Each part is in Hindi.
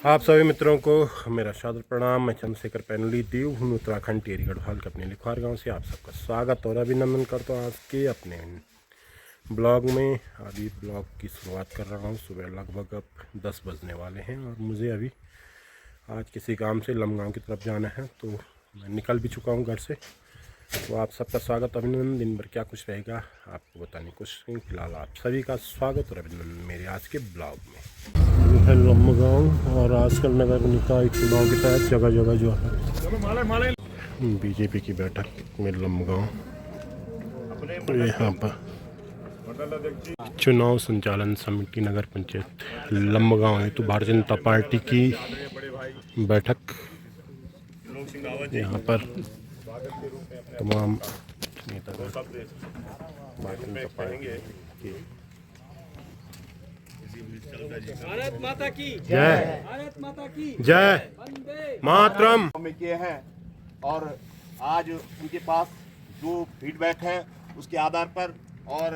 आप सभी मित्रों को मेरा सादर प्रणाम। मैं चंद्रशेखर पैनली दीव हूँ, उत्तराखंड टिहरी गढ़वाल के अपने लिखवार गांव से आप सबका स्वागत और अभिनंदन करता हूँ आज के अपने ब्लॉग में। अभी ब्लॉग की शुरुआत कर रहा हूँ। सुबह लगभग अब 10 बजने वाले हैं और मुझे अभी आज किसी काम से लमगांव की तरफ जाना है, तो मैं निकल भी चुका हूँ घर से। तो आप सबका स्वागत अभिनंदन। दिन भर क्या कुछ रहेगा आपको बताने की कोशिश करेंगे। फिलहाल आप सभी का स्वागत और अभिनंदन मेरे आज के ब्लॉग में। है लमगांव और आजकल नगर निकाय चुनाव के तहत जगह जगह जो है बीजेपी की बैठक में लमगांव, यहाँ पर चुनाव संचालन समिति नगर पंचायत लमगांव हेतु भारतीय जनता पार्टी की बैठक। यहाँ पर तमाम नेतागण भारतीय जनता पार्टी की भारत माता की जय, भारत माता की जय वंदे मातरम। में किए हैं और आज उनके पास जो फीडबैक है उसके आधार पर और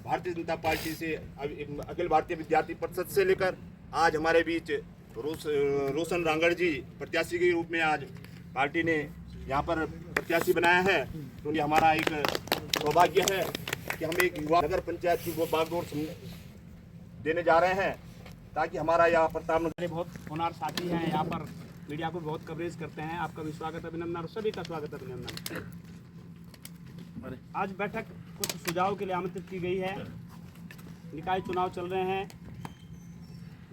भारतीय जनता पार्टी से अखिल भारतीय विद्यार्थी परिषद से लेकर आज हमारे बीच रोशन रांगड़ जी प्रत्याशी के रूप में आज पार्टी ने यहाँ पर प्रत्याशी बनाया है। तो ये हमारा एक सौभाग्य है कि हम एक युवा नगर पंचायत की वो बागडोर देने जा रहे हैं ताकि हमारा यहाँ प्रताप बहुत होनहार साथी हैं, यहाँ पर मीडिया को बहुत कवरेज करते हैं। आपका भी स्वागत अभिनंदन और सभी का स्वागत अभिनंदन। आज बैठक कुछ सुझाव के लिए आमंत्रित की गई है। निकाय चुनाव चल रहे हैं,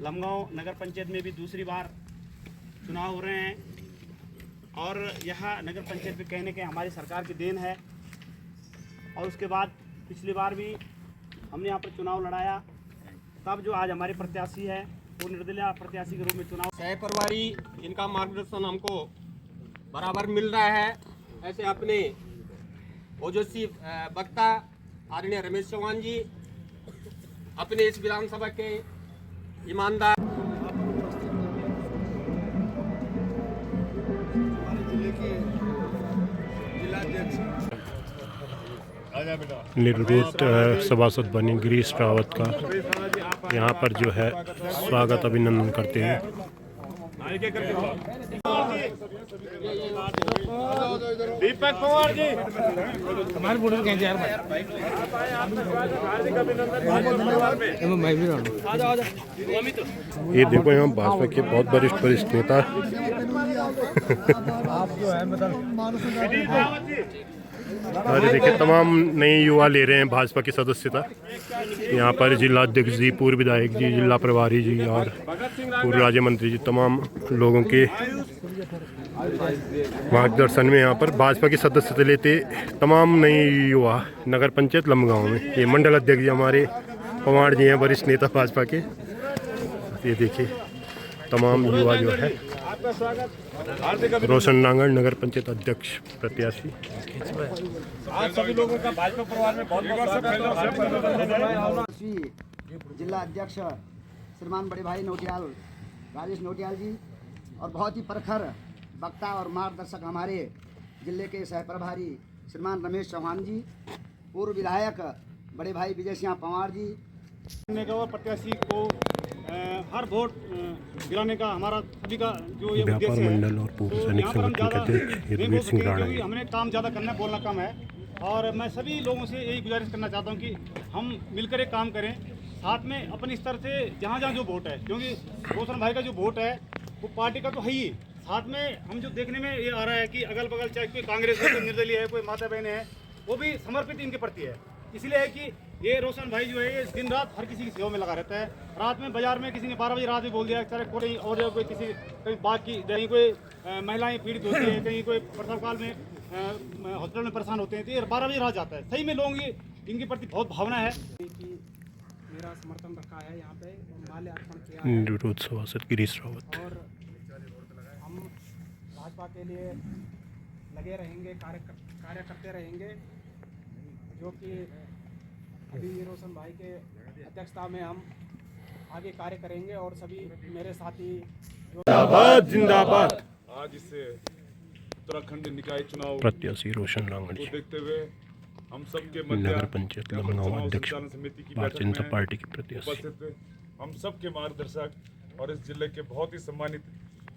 लमगांव नगर पंचायत में भी दूसरी बार चुनाव हो रहे हैं और यहाँ नगर पंचायत में कहने के हमारी सरकार की देन है। और उसके बाद पिछली बार भी हमने यहाँ पर चुनाव लड़ाया, तब जो आज हमारे प्रत्याशी है वो निर्दलीय प्रत्याशी के रूप में चुनाव सहप्रभारी, इनका मार्गदर्शन हमको बराबर मिल रहा है। ऐसे अपने ओजस्वी वक्ता आदरणीय रमेश चौहान जी, अपने इस विधानसभा के ईमानदार निर्विरोध सभासद बने गिरीश रावत का यहाँ पर जो है स्वागत अभिनंदन करते हैं। दीपक कुमार जी हमारे बोर्ड के यार ये देखो यहाँ भाजपा के बहुत वरिष्ठ नेता और देखिए तमाम नए युवा ले रहे हैं भाजपा की सदस्यता। यहाँ पर जिला अध्यक्ष जी, पूर्व विधायक जी, जिला प्रभारी जी और पूर्व राज्य मंत्री जी, तमाम लोगों के मार्गदर्शन में यहाँ पर भाजपा की सदस्यता लेते तमाम नए युवा नगर पंचायत लमगांव में। ये मंडल अध्यक्ष जी हमारे पवार जी हैं, वरिष्ठ नेता भाजपा के। ये देखिए तमाम युवा जो है। रोशन रांगड़ नगर पंचायत अध्यक्ष प्रत्याशी। आज सभी लोगों का भाजपा परिवार में बहुत जिला अध्यक्ष श्रीमान बड़े भाई नोटियाल राजेश नोटियाल जी और बहुत ही प्रखर वक्ता और मार्गदर्शक हमारे जिले के सह प्रभारी श्रीमान रमेश चौहान जी, पूर्व विधायक बड़े भाई विजय सिंह पवार जी। प्रत्याशी को हर वोट दिलाने का हमारा सभी का जो ये व्यापार उद्देश्य मंडल है। और पूर्व तो सैनिक यहाँ पर हम संगठन ज़्यादा के अध्यक्ष यदुवीर सिंह राणा जी। हमने काम ज़्यादा करना है, बोलना कम है। और मैं सभी लोगों से यही गुजारिश करना चाहता हूँ कि हम मिलकर एक काम करें, साथ में अपने स्तर से जहाँ जहाँ जो वोट है, क्योंकि रोशन भाई का जो वोट है वो पार्टी का तो है ही, साथ में हम जो देखने में ये आ रहा है कि अगल बगल चाहे कोई कांग्रेस है, कोई निर्दलीय है, कोई माता बहने हैं, वो भी समर्पित इनके प्रति है। इसलिए है कि ये रोशन भाई जो है ये दिन रात हर किसी की सेवा में लगा रहता है। रात में बाजार में किसी ने 12 बजे रात में बोल दिया, चाहे कोई और कोई किसी कहीं बाग की, कहीं कोई महिलाएं पीड़ित होती है, कहीं कोई प्रसव काल में हॉस्पिटल में परेशान होते हैं, तो ये 12 बजे रात जाता है। सही में लोगों की इनके प्रति बहुत भावना है कि मेरा समर्थन रखा है, यहाँ पे माल्यार्पण किया है। निर्विरोध सभासद गिरीश रावत। और हम भाजपा के लिए लगे रहेंगे, कार्य करते रहेंगे, जो कि अभी रोशन भाई के अध्यक्षता में हम आगे कार्य करेंगे। और सभी मेरे साथी जिंदाबाद जिंदाबाद। आज इस उत्तराखंड निकाय चुनाव प्रत्याशी रोशन रांगड़ को जी देखते हुए हम सबके मध्य नगर पंचायत लमगांव अध्यक्ष समिति की भारतीय बैठक जनता में पार्टी की प्रत्याशी। उपस्थित हम सबके मार्गदर्शक और इस जिले के बहुत ही सम्मानित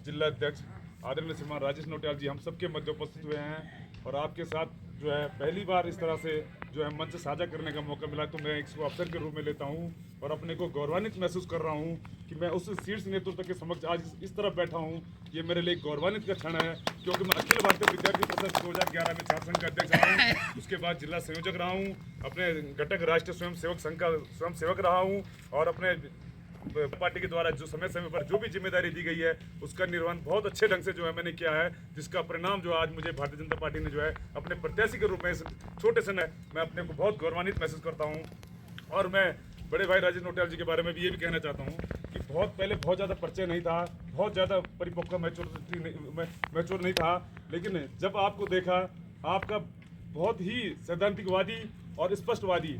जिला अध्यक्ष आदरणीय श्रीमान राजेश नोटियाल जी हम सबके मध्य उपस्थित हुए हैं और आपके साथ जो है पहली बार इस तरह से जो है मंच साझा करने का मौका मिला, तो मैं इसको अवसर के रूप में लेता हूं और अपने को गौरवान्वित महसूस कर रहा हूं कि मैं उस शीर्ष नेतृत्व के समक्ष आज इस तरह बैठा हूं। ये मेरे लिए गौरवान्वित का क्षण है, क्योंकि मैं अखिल भारतीय विद्यार्थी परिषद 2011 में छात्र संघ का अध्यक्ष रहा हूँ, उसके बाद जिला संयोजक रहा हूँ, अपने घटक राष्ट्रीय स्वयंसेवक संघ का स्वयंसेवक रहा हूँ और अपने पार्टी के द्वारा जो समय समय पर जो भी जिम्मेदारी दी गई है उसका निर्वहन बहुत अच्छे ढंग से जो है मैंने किया है, जिसका परिणाम जो आज मुझे भारतीय जनता पार्टी ने जो है अपने प्रत्याशी के रूप में छोटे से मैं अपने को बहुत गौरवान्वित महसूस करता हूं। और मैं बड़े भाई राजेश नोटियाल जी के बारे में भी ये भी कहना चाहता हूं कि बहुत पहले बहुत ज़्यादा परिचय नहीं था, बहुत ज़्यादा परिपक्व मैच्योर नहीं था, लेकिन जब आपको देखा आपका बहुत ही सैद्धांतिकवादी और स्पष्टवादी,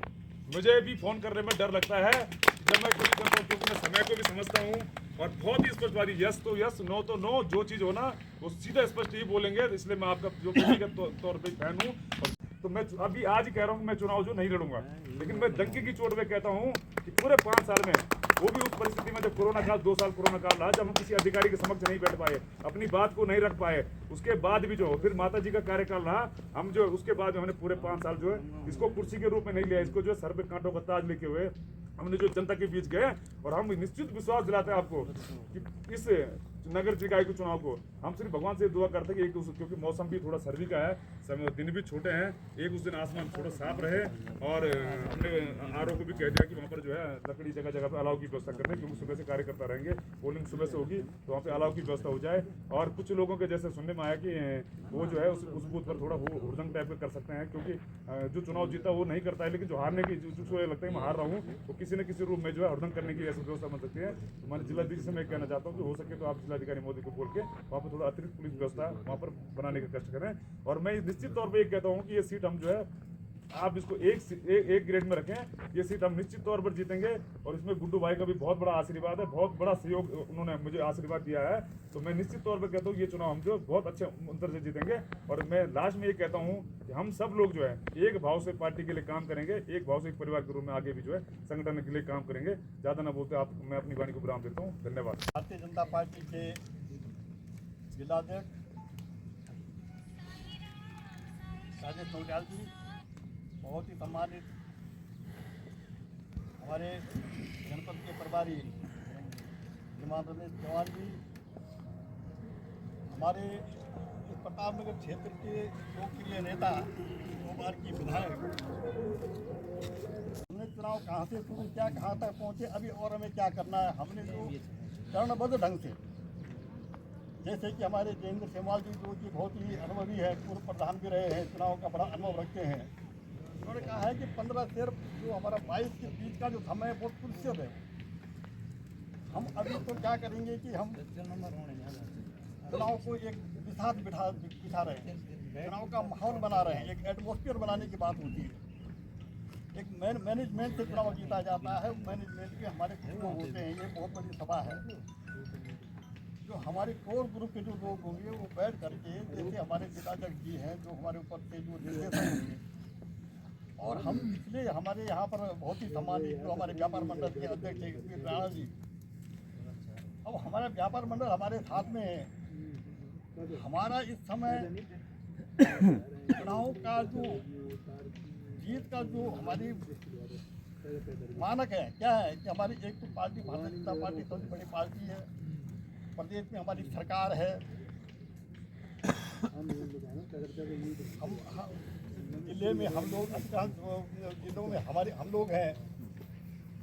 मुझे भी फ़ोन करने में डर लगता है जब मैं कोई करता हूँ, क्योंकि मैं समय को भी समझता हूँ और बहुत ही स्पष्टवादी, यस तो यस, नो तो नो, जो चीज़ हो ना वो सीधा स्पष्ट ही बोलेंगे, इसलिए मैं आपका जो व्यक्तिगत तौर पे फैन हूँ। तो मैं अभी आज ही कह रहा हूँ कि मैं चुनाव जो नहीं लड़ूंगा, लेकिन मैं डंके की चोट पे कहता हूँ कि पूरे 5 साल में, वो भी उस परिस्थिति में जब कोरोना काल 2 साल कोरोना काल रहा, जब हम किसी अधिकारी के समक्ष नहीं बैठ पाए, अपनी बात को नहीं रख पाए, उसके बाद भी जो फिर माता जी का कार्यकाल रहा, हम जो उसके बाद हमने पूरे 5 साल जो है इसको कुर्सी के रूप में नहीं लिया, इसको जो है सर पे कांटों का ताज लेके हुए हमने जो जनता के बीच गए और हम निश्चित विश्वास दिलाते हैं आपको कि इस नगर निकाय के चुनाव को हम सिर्फ भगवान से दुआ करते हैं कि क्योंकि मौसम भी थोड़ा सर्दी का है, समय दिन भी छोटे हैं, उस दिन आसमान थोड़ा साफ रहे और हमने आरओ को भी कह दिया कि वहाँ पर जो है लकड़ी जगह जगह पर अलाव की व्यवस्था करते हैं, क्योंकि सुबह से कार्यकर्ता रहेंगे, पोलिंग सुबह से होगी तो वहाँ पे अलाव की व्यवस्था हो जाए। और कुछ लोगों के जैसे सुनने में आया कि वो जो है उस बूथ पर थोड़ा हुड़दंग टाइप का कर सकते हैं, क्योंकि जो चुनाव जीता वो नहीं करता है, लेकिन जो हारने की जो लगता है मैं हार रहा हूँ, तो किसी न किसी रूप में जो है हुड़दंग करने की ऐसी व्यवस्था बन सकती है। हमारे जिलाधीश से मैं कहना चाहता हूँ कि हो सके तो आप जिलाधिकारी मोदी को बोल के वहाँ पर थोड़ा अतिरिक्त पुलिस व्यवस्था वहाँ पर बनाने का कष्ट करें। और मैं निश्चित तौर पर ये कहता हूँ कि ये सीट हम जो है आप इसको एक ग्रेड में रखें, ये सीट हम निश्चित तौर पर जीतेंगे। और इसमें गुड्डू भाई का भी बहुत बड़ा आशीर्वाद है, बहुत बड़ा सहयोग उन्होंने मुझे आशीर्वाद दिया है, तो मैं निश्चित तौर पर कहता हूँ ये चुनाव हम जो बहुत अच्छे अंतर से जीतेंगे। और मैं लास्ट में ये कहता हूँ कि हम सब लोग जो है एक भाव से पार्टी के लिए काम करेंगे, एक भाव से एक परिवार के रूप में आगे भी जो है संगठन के लिए काम करेंगे। ज़्यादा ना बोलते आप, मैं अपनी वाणी को विराम देता हूँ। धन्यवाद। भारतीय जनता पार्टी के जिलाध्यक्ष राजेश नोटियाल जी, बहुत ही सम्मानित हमारे जनपद के प्रभारी श्रीमान रमेश चौहान जी, हमारे इस प्रतापनगर क्षेत्र के लोकप्रिय नेता 2 बार की विधायक, हमने चुनाव कहाँ से शुरू किया, कहाँ तक पहुँचे अभी और हमें क्या करना है, हमने जो चरणबद्ध ढंग से, जैसे कि हमारे जयेंद्र सेमवाल जी जो कि बहुत ही अनुभवी है, पूर्व प्रधान भी रहे हैं, चुनाव का बड़ा अनुभव रखते हैं, उन्होंने कहा है कि 15 से जो हमारा 22 के बीच का जो समय है बहुत प्रतिशत है। हम अभी तो क्या करेंगे कि हम चुनाव को एक बिठा रहे हैं, चुनाव का माहौल बना रहे हैं, एक एटमॉस्फेयर बनाने की बात होती है। एक मैनेजमेंट से चुनाव जीता जाता है, मैनेजमेंट के हमारे लोग होते हैं, ये बहुत बड़ी सभा है। जो हमारे कोर ग्रुप के जो लोग होंगे वो बैठ करके, जैसे हमारे जिलाध्यक्ष जी हैं जो हमारे ऊपर से जो निर्देश होंगे, और हम इसलिए हमारे यहाँ पर बहुत ही सम्मानित जो हमारे व्यापार मंडल के अध्यक्ष हैं श्री राणा जी, अब हमारा व्यापार मंडल हमारे साथ में है। हमारा इस समय चुनाव का जो जीत का जो हमारी मानक है क्या है कि हमारी एक तो पार्टी भारतीय जनता पार्टी सबसे बड़ी पार्टी है, प्रदेश में हमारी सरकार है, हम जिले में हम लोग अधिकांश जिलों में हमारे हम लोग हैं,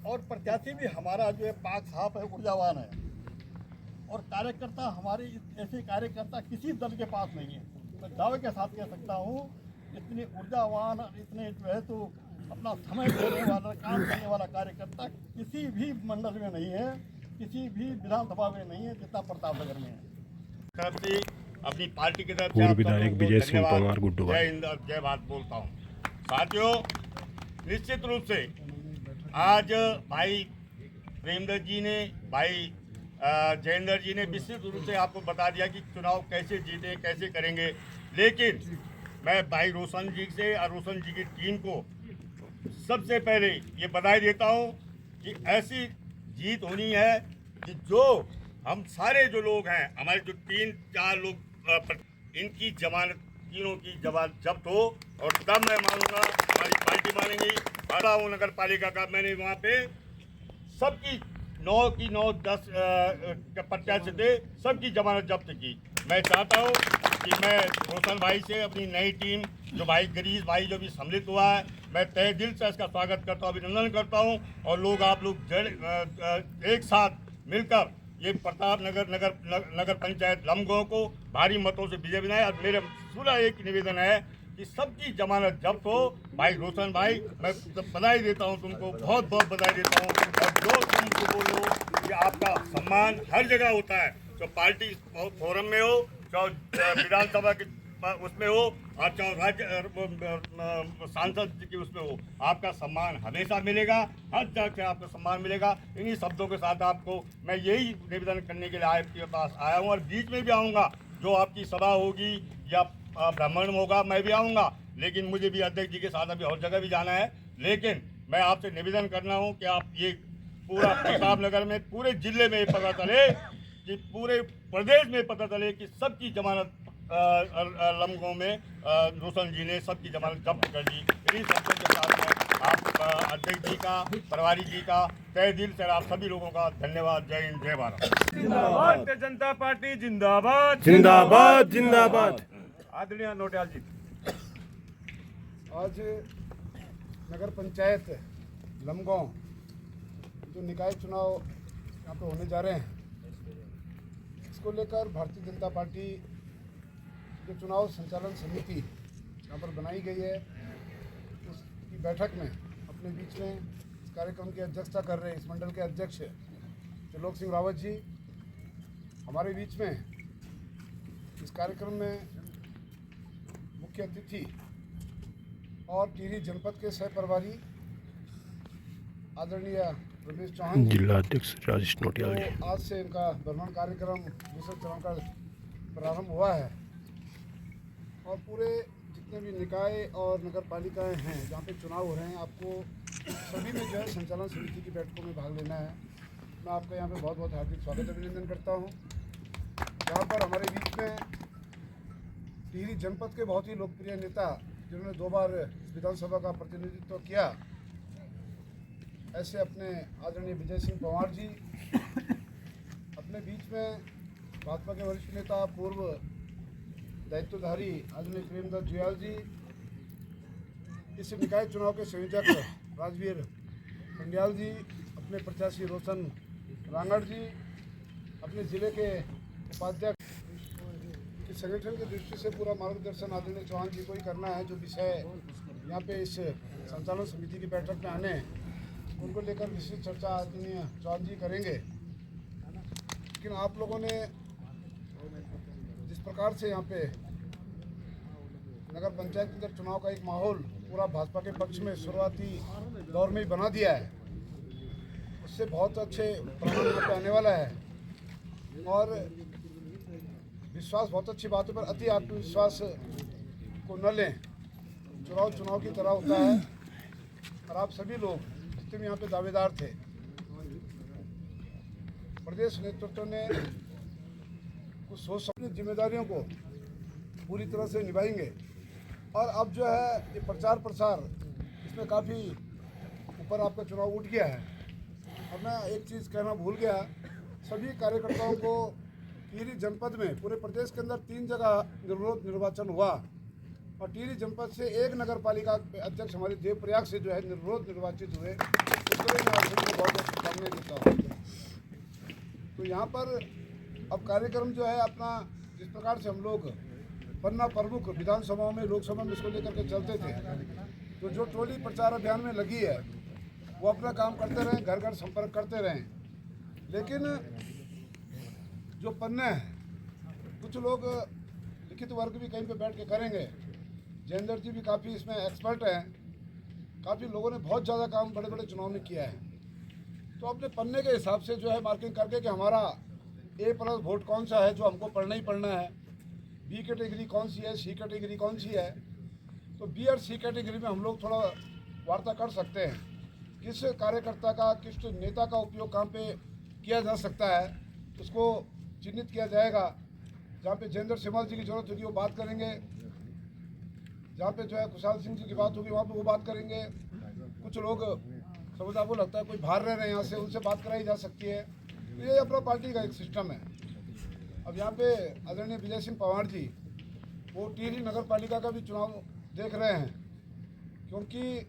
और प्रत्याशी भी हमारा जो है पाक साफ है, ऊर्जावान है, और कार्यकर्ता हमारे ऐसे कार्यकर्ता किसी दल के पास नहीं है। मैं दावे के साथ कह सकता हूँ इतने ऊर्जावान और इतने जो है तो अपना समय देने वाला, काम करने वाला कार्यकर्ता किसी भी मंडल में नहीं है, किसी भी विधानसभा में नहीं है जितना प्रतापनगर में है। तरफ से अपनी पार्टी की तरफ पूर्व विधायक विजय सिंह धन्यवाद, तोमर गुड्डू भाई। जय हिंद और जय भारत बोलता हूँ। साथियों, निश्चित रूप से आज भाई प्रेमदत्त जी ने, भाई जयेंद्र जी ने विस्तृत रूप से आपको बता दिया कि चुनाव कैसे जीते, कैसे करेंगे, लेकिन मैं भाई रोशन जी से और रोशन जी की टीम को सबसे पहले ये बधाई देता हूँ कि ऐसी जीत होनी है कि जो हम सारे जो लोग हैं, हमारे जो 3-4 लोग, इनकी जमानत, तीनों की जमानत जब्त हो, और तब मैं मानूंगा हमारी पार्टी मानेगी। बड़ा हूँ नगर पालिका का, मैंने वहाँ पे सबकी 9 की 9 10 प्रत्याशी थे, सबकी जमानत जब्त की। मैं चाहता हूँ कि मैं रोशन भाई से, अपनी नई टीम, जो भाई गिरीश भाई जो भी सम्मिलित हुआ है, मैं तहे दिल से इसका स्वागत करता हूँ, अभिनंदन करता हूँ। और लोग, आप लोग एक साथ मिलकर ये प्रताप नगर पंचायत लमगांव को भारी मतों से विजय बनाए। और मेरे पूरा एक निवेदन है कि सबकी जमानत जब्त हो। भाई रोशन भाई, मैं बधाई देता हूँ तुमको, बहुत बहुत बधाई देता हूँ। और जो तुम बोलो कि आपका सम्मान हर जगह होता है, तो पार्टी फोरम में हो, चाहे विधानसभा के उसमें हो, और चाहे राज्य सांसद की उसमें हो, आपका सम्मान हमेशा मिलेगा, हर जगह से आपको सम्मान मिलेगा। इन्हीं शब्दों के साथ आपको मैं यही निवेदन करने के लिए आपके पास आया हूँ। और बीच में भी आऊँगा, जो आपकी सभा होगी या भ्रमण होगा, मैं भी आऊँगा। लेकिन मुझे भी अध्यक्ष जी के साथ अभी और जगह भी जाना है। लेकिन मैं आपसे निवेदन करना हूँ कि आप ये पूरा प्रताप नगर में, पूरे जिले में पता चले, कि पूरे प्रदेश में पता चले कि सबकी जमानत लमगांव में रोशन जी ने सबकी जमानत जब्त कर दी। इन्हीं शब्दों के साथ में आप अध्यक्ष जी का, प्रभारी जी का तहे दिल से आप सभी लोगों का धन्यवाद। जय हिंद, जय भारत। भारतीय जनता पार्टी जिंदाबाद। जिंदाबाद जिंदाबाद। आदरणीय नोटियाल जी, आज नगर पंचायत लमगांव जो निकाय चुनाव यहाँ पे होने जा रहे हैं, इसको लेकर भारतीय जनता पार्टी जो चुनाव संचालन समिति यहाँ पर बनाई गई है, उसकी बैठक में अपने बीच में इस कार्यक्रम की अध्यक्षता कर रहे हैं इस मंडल के अध्यक्ष त्रिलोक सिंह रावत जी हमारे बीच में। इस कार्यक्रम में मुख्य अतिथि और टिहरी जनपद के सह प्रभारी आदरणीय रमेश चौहान जिला अध्यक्ष राजेश नोटियाल जी। आज से इनका भ्रमण कार्यक्रम दूसरे चरण का प्रारंभ हुआ है, और पूरे जितने भी निकाय और नगर पालिकाएँ हैं जहाँ पे चुनाव हो रहे हैं, आपको सभी में जो है संचालन समिति की बैठकों में भाग लेना है। मैं आपका यहाँ पे बहुत बहुत हार्दिक स्वागत अभिनंदन करता हूँ। यहाँ पर हमारे बीच में टिहरी जनपद के बहुत ही लोकप्रिय नेता, जिन्होंने 2 बार विधानसभा का प्रतिनिधित्व किया, ऐसे अपने आदरणीय विजय सिंह पंवार जी, अपने बीच में भाजपा के वरिष्ठ नेता, पूर्व दायित्वधारी आदरणीय प्रेमदास जुयाल जी, इस निकाय चुनाव के संयोजक राजवीर पंडियाल जी, अपने प्रत्याशी रोशन रांगड़ जी, अपने ज़िले के उपाध्यक्ष कि संगठन की दृष्टि से पूरा मार्गदर्शन आदरणीय चौहान जी को ही करना है। जो विषय यहाँ पे इस संचालन समिति की बैठक में आने, उनको लेकर विशेष चर्चा आदरणीय चौहान जी करेंगे। लेकिन आप लोगों ने जिस प्रकार से यहाँ पे नगर पंचायत के अंदर चुनाव का एक माहौल पूरा भाजपा के पक्ष में शुरुआती दौर में ही बना दिया है, उससे बहुत अच्छे परिणाम यहाँ पे आने वाला है। और विश्वास बहुत अच्छी बात है, पर अति आत्मविश्वास को न लें। चुनाव की तरह होता है, और आप सभी लोग जितने भी यहाँ पे दावेदार थे, प्रदेश नेतृत्व ने कुछ सोच अपनी जिम्मेदारियों को पूरी तरह से निभाएंगे। और अब जो है ये प्रचार प्रसार, इसमें काफ़ी ऊपर आपका चुनाव उठ गया है। और मैं एक चीज़ कहना भूल गया, सभी कार्यकर्ताओं को टिहरी जनपद में, पूरे प्रदेश के अंदर 3 जगह निर्विरोध निर्वाचन हुआ, और टिहरी जनपद से 1 नगर पालिका अध्यक्ष हमारे देवप्रयाग से जो है निर्विरोध निर्वाचित हुए। उसके लिए मैं आप सभी को बहुत बहुत शुभकामनाएं देता हूँ। तो यहाँ पर अब कार्यक्रम जो है अपना, जिस प्रकार से हम लोग पन्ना प्रमुख विधानसभाओं में, लोकसभा में इसको लेकर के चलते थे, तो जो टोली प्रचार अभियान में लगी है वो अपना काम करते रहें, घर घर संपर्क करते रहें। लेकिन जो पन्ने हैं, कुछ लोग लिखित वर्ग भी कहीं पे बैठ के करेंगे। जयेंद्र जी भी काफ़ी इसमें एक्सपर्ट हैं, काफ़ी लोगों ने बहुत ज़्यादा काम बड़े बड़े चुनाव में किया है। तो अपने पन्ने के हिसाब से जो है मार्किंग करके कि हमारा A+ वोट कौन सा है जो हमको पढ़ना ही पढ़ना है, B कैटेगरी कौन सी है, C कैटेगरी कौन सी है। तो B और C कैटेगरी में हम लोग थोड़ा वार्ता कर सकते हैं, किस कार्यकर्ता का, किस नेता का उपयोग कहाँ पे किया जा सकता है उसको चिन्हित किया जाएगा। जहाँ पे जयेंद्र सेमवाल जी की जरूरत होगी वो बात करेंगे, जहाँ पे जो है खुशहाल सिंह जी की बात होगी वहाँ पे वो बात करेंगे। कुछ लोग समझ आपको लगता है कोई बाहर रह रहे हैं यहाँ से, उनसे बात कराई जा सकती है। तो ये अपना पार्टी का एक सिस्टम है। अब यहाँ पे आदरणीय विजय सिंह पंवार जी वो टिहरी नगर पालिका का भी चुनाव देख रहे हैं, क्योंकि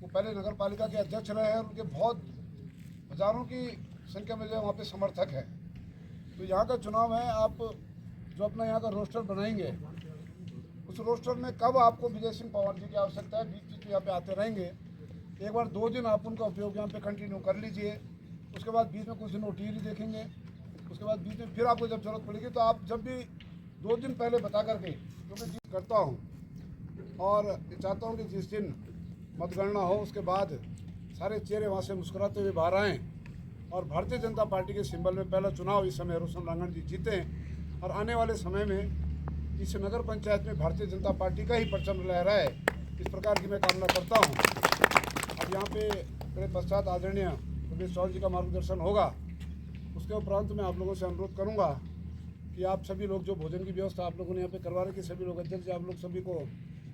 वो पहले नगर पालिका के अध्यक्ष रहे हैं। उनके बहुत हजारों की संख्या में जो है वहाँ पे समर्थक है। तो यहाँ का चुनाव है, आप जो अपना यहाँ का रोस्टर बनाएंगे उस रोस्टर में कब आपको विजय सिंह पंवार जी की आवश्यकता है, बीच बीच में यहाँ पे आते रहेंगे। एक बार 2 दिन आप उनका उपयोग यहाँ पे कंटिन्यू कर लीजिए, उसके बाद बीच में कुछ दिन टिहरी देखेंगे, उसके बाद बीच में फिर आपको जब जरूरत पड़ेगी तो आप जब भी 2 दिन पहले बता करके, क्योंकि जीत करता हूँ और चाहता हूँ कि जिस दिन मतगणना हो उसके बाद सारे चेहरे वहाँ से मुस्कुराते हुए बाहर आएँ और भारतीय जनता पार्टी के सिंबल में पहला चुनाव इस समय रोशन रांगड़ जी जीते और आने वाले समय में इस नगर पंचायत में भारतीय जनता पार्टी का ही परचम लहराए, इस प्रकार की मैं कामना करता हूँ। अब यहाँ पे मेरे पश्चात आदरणीय रमेश चौहान जी का मार्गदर्शन होगा। उसके उपरांत मैं आप लोगों से अनुरोध करूँगा कि आप सभी लोग जो भोजन की व्यवस्था आप लोगों ने यहाँ पे करवा रखी, सभी लोग अध्यक्ष आप लोग सभी को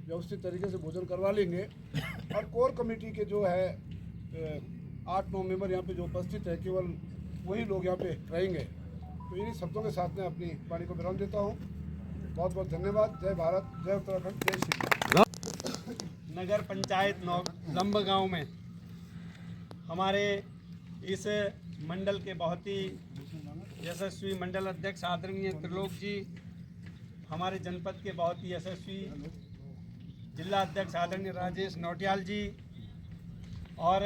व्यवस्थित तरीके से भोजन करवा लेंगे। और कोर कमेटी के जो है 8-9 मेंबर यहाँ पे जो उपस्थित है, केवल वही लोग यहाँ पे रहेंगे। तो इन्हीं शब्दों के साथ मैं अपनी वाणी को विराम देता हूँ। बहुत बहुत धन्यवाद। जय भारत, जय उत्तराखंड, जय श्री। नगर पंचायत लंबगांव में हमारे इस मंडल के बहुत ही यशस्वी मंडल अध्यक्ष आदरणीय त्रिलोक जी, हमारे जनपद के बहुत ही यशस्वी जिला अध्यक्ष आदरणीय राजेश नौटियाल जी और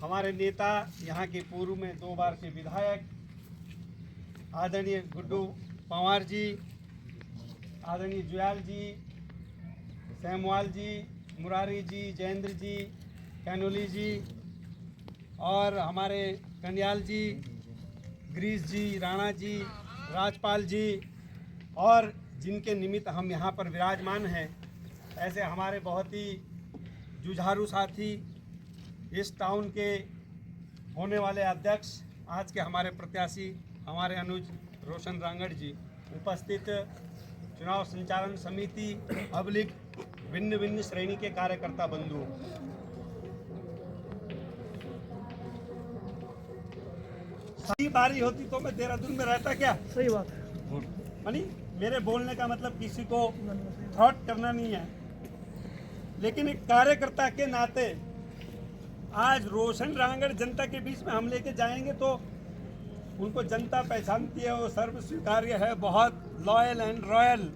हमारे नेता यहाँ के पूर्व में 2 बार के विधायक आदरणीय गुड्डू पंवार जी, आदरणीय जुयाल जी, सेमवाल जी, मुरारी जी, जयेंद्र जी, कैनोली जी और हमारे कन्याल जी, ग्रीस जी, राणा जी, राजपाल जी और जिनके निमित्त हम यहाँ पर विराजमान हैं, ऐसे हमारे बहुत ही जुझारू साथी, इस टाउन के होने वाले अध्यक्ष, आज के हमारे प्रत्याशी हमारे अनुज रोशन रांगड़ जी, उपस्थित चुनाव संचालन समिति पब्लिक भिन्न भिन्न श्रेणी के कार्यकर्ता बंधु, सही बारी होती तो मैं देहरादून में रहता क्या? सही बात है। मानी मेरे बोलने का मतलब किसी को थ्रॉट करना नहीं है, लेकिन एक कार्यकर्ता के नाते आज रोशन रांगड़ जनता के बीच में हम लेके जाएंगे तो उनको जनता पहचानती है, वो सर्व स्वीकार्य है, बहुत लॉयल एंड रॉयल।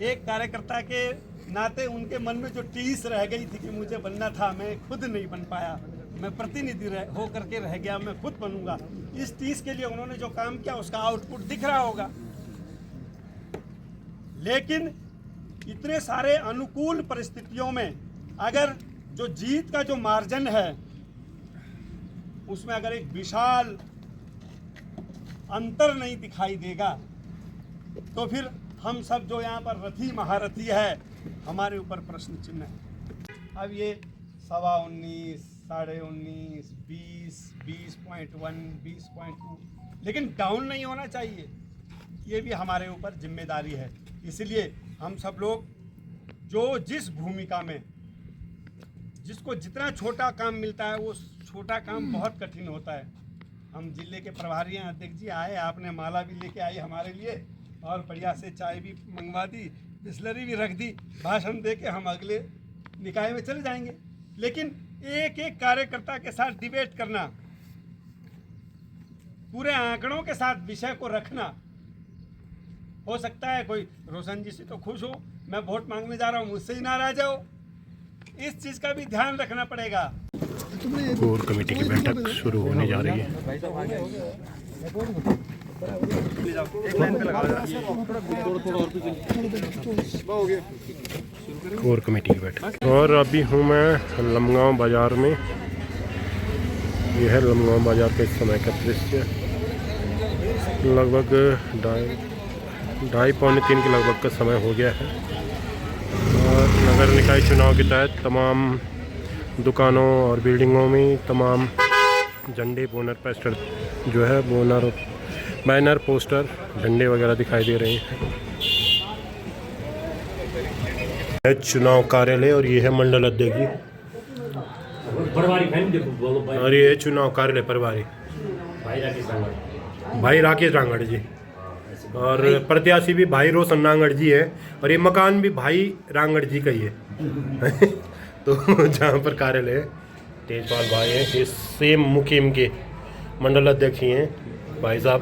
एक कार्यकर्ता के नाते उनके मन में जो टीस रह गई थी कि मुझे बनना था, मैं खुद नहीं बन पाया, मैं प्रतिनिधि हो करके रह गया, मैं खुद बनूंगा, इस टीस के लिए उन्होंने जो काम किया उसका आउटपुट दिख रहा होगा। लेकिन इतने सारे अनुकूल परिस्थितियों में अगर जो जीत का जो मार्जिन है उसमें अगर एक विशाल अंतर नहीं दिखाई देगा तो फिर हम सब जो यहाँ पर रथी महारथी है, हमारे ऊपर प्रश्न चिन्ह है। अब ये 19.25, 19.5, 20, 20.1, 20.2, लेकिन डाउन नहीं होना चाहिए, ये भी हमारे ऊपर जिम्मेदारी है। इसलिए हम सब लोग जो जिस भूमिका में जिसको जितना छोटा काम मिलता है वो छोटा काम बहुत कठिन होता है। हम जिले के प्रभारी हैं, अध्यक्ष जी आए, आपने माला भी लेके आई हमारे लिए और बढ़िया से चाय भी मंगवा दी, बिस्लरी भी रख दी, भाषण दे के हम अगले निकाय में चले जाएंगे। लेकिन एक एक कार्यकर्ता के साथ डिबेट करना, पूरे आंकड़ों के साथ विषय को रखना, हो सकता है कोई रोशन जी से तो खुश हो, मैं वोट मांगने जा रहा हूँ, मुझसे ही नाराज हो, इस चीज का भी ध्यान रखना पड़ेगा। कोर कमेटी की बैठक शुरू होने जा रही है। कोर कमेटी की बैठक और अभी हूँ मैं लमगांव बाजार में। यह है लमगांव बाजार का इस समय का दृश्य। लगभग 2:30-3 के लगभग का समय हो गया है और नगर निकाय चुनाव के तहत तमाम दुकानों और बिल्डिंगों में तमाम झंडे बोनर पोस्टर जो है बोनर बैनर पोस्टर झंडे वगैरह दिखाई दे रहे हैं। है चुनाव कार्यालय और ये है मंडल अध्यक्ष जी और ये है चुनाव कार्यालय प्रभारी भाई राकेश रांगड़ जी और प्रत्याशी भी भाई रोशन रांगड़ जी है और ये मकान भी भाई रांगड़ जी का ही है। तो जहाँ पर कार्यालय है तेजपाल भाई है, ये सेम मुखिम के मंडल अध्यक्ष ही हैं भाई साहब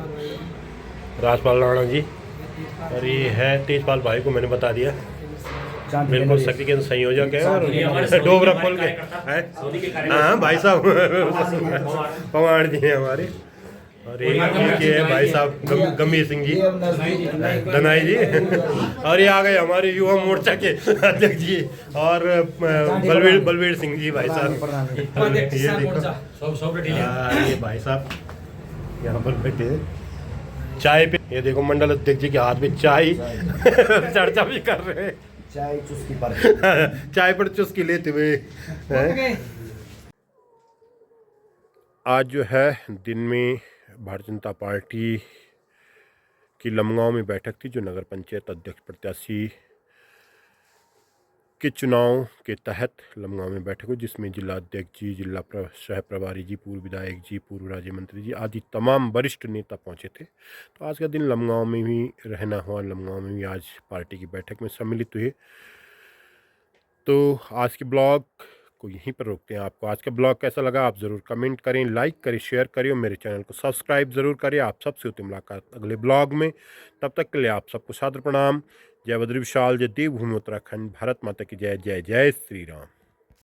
राजपाल राणा जी और ये है तेजपाल भाई को मैंने बता दिया बिल्कुल शक्ति के संयोजक है और डोबरा खोल के है। हाँ भाई साहब पवार जी हैं हमारे और ये है भाई साहब गंभीर सिंह जी दनाई जी और ये आ गए हमारे युवा मोर्चा के अध्यक्ष जी और बलवीर सिंह जी भाई साहब। ये देखो ये भाई साहब यहाँ पर बैठे हैं चाय पे, ये देखो मंडल अध्यक्ष जी के हाथ में चाय चर्चा भी कर रहे हैं चाय चुस्की पर चाय पर चुस्की लेते हुए। आज जो है दिन में भारतीय जनता पार्टी की लमगांव में बैठक थी जो नगर पंचायत अध्यक्ष प्रत्याशी के चुनाव के तहत लमगांव में बैठक हुई जिसमें जिला अध्यक्ष जी, जिला सह प्रभारी जी, पूर्व विधायक जी, पूर्व राज्य मंत्री जी आदि तमाम वरिष्ठ नेता पहुंचे थे। तो आज का दिन लमगांव में भी रहना हुआ, लमगांव में भी आज पार्टी की बैठक में सम्मिलित हुए। तो आज के ब्लॉग को यहीं पर रोकते हैं। आपको आज का ब्लॉग कैसा लगा आप ज़रूर कमेंट करें, लाइक करें, शेयर करें और मेरे चैनल को सब्सक्राइब ज़रूर करें। आप सबसे होती मुलाकात अगले ब्लॉग में, तब तक के लिए आप सबको सादर प्रणाम। जय बद्री विशाल, जय देवभूमि उत्तराखंड, भारत माता की जय। जय जय श्री राम।